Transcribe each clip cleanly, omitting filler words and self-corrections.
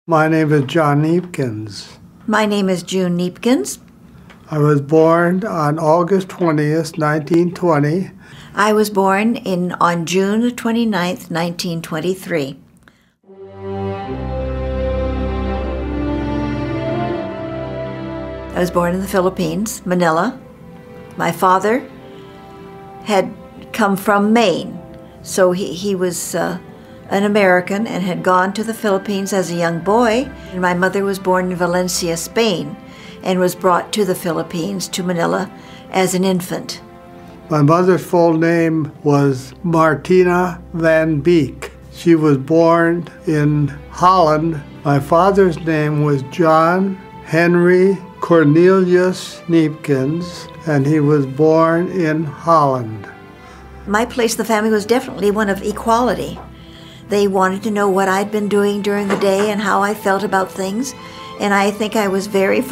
My name is John Kneepkens. My name is June Kneepkens. I was born on August 20th, 1920. I was born on June 29th, 1923. I was born in the Philippines, Manila. My father had come from Maine, so he was an American and had gone to the Philippines as a young boy. And my mother was born in Valencia, Spain, and was brought to the Philippines, to Manila, as an infant. My mother's full name was Martina van Beek. She was born in Holland. My father's name was John Henry Cornelius Kneepkens, and he was born in Holland. My place in the family was definitely one of equality. They wanted to know what I'd been doing during the day and how I felt about things, and I think I was very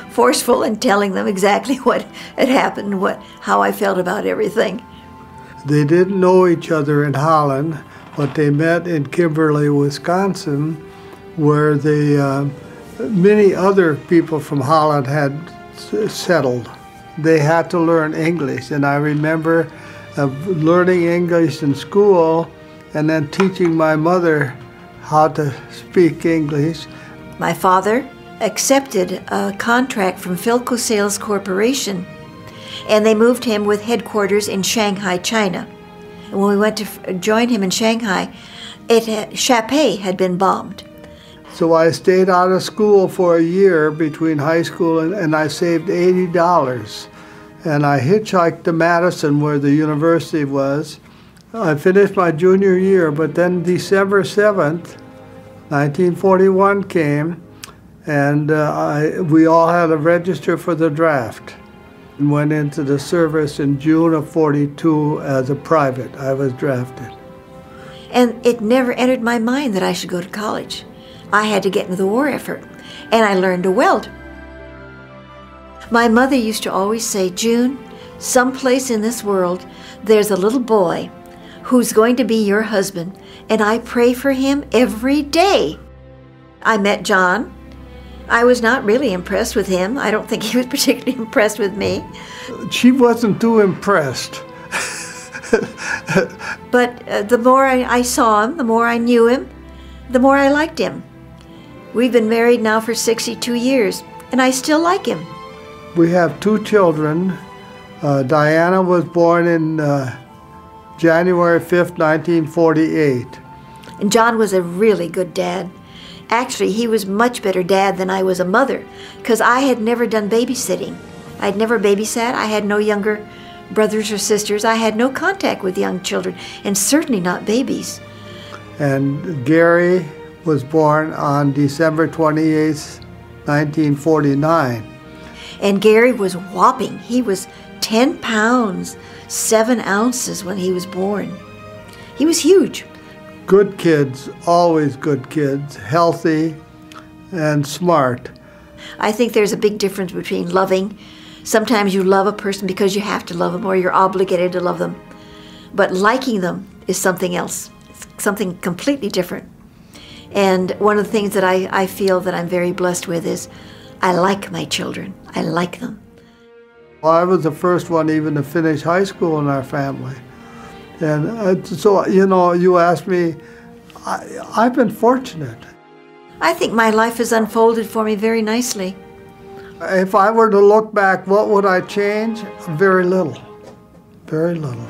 forceful in telling them exactly what had happened, how I felt about everything. They didn't know each other in Holland, but they met in Kimberly, Wisconsin, where many other people from Holland had settled. They had to learn English, and I remember learning English in school and then teaching my mother how to speak English. My father accepted a contract from Philco Sales Corporation, and they moved him with headquarters in Shanghai, China. And when we went to join him in Shanghai, Shapei had been bombed. So I stayed out of school for a year between high school and I saved $80. And I hitchhiked to Madison, where the university was. I finished my junior year, but then December 7th, 1941 came, and we all had to register for the draft and went into the service in June of '42 as a private. I was drafted. And it never entered my mind that I should go to college. I had to get into the war effort, and I learned to weld. My mother used to always say, "June, someplace in this world, there's a little boy who's going to be your husband, and I pray for him every day." I met John. I was not really impressed with him. I don't think he was particularly impressed with me. She wasn't too impressed. But the more I saw him, the more I knew him, the more I liked him. We've been married now for 62 years, and I still like him. We have two children. Diana was born in January 5th, 1948. And John was a really good dad. Actually, he was much better dad than I was a mother, because I had never done babysitting. I'd never babysat. I had no younger brothers or sisters. I had no contact with young children, and certainly not babies. And Gary was born on December 28th, 1949. And Gary was whopping. He was 10 pounds, 7 ounces when he was born. He was huge. Good kids, always good kids, healthy and smart. I think there's a big difference between loving. Sometimes you love a person because you have to love them or you're obligated to love them. But liking them is something else, it's something completely different. And one of the things that I feel that I'm very blessed with is I like my children. I like them. Well, I was the first one even to finish high school in our family. And so, you know, you asked me, I've been fortunate. I think my life has unfolded for me very nicely. If I were to look back, what would I change? Very little. Very little.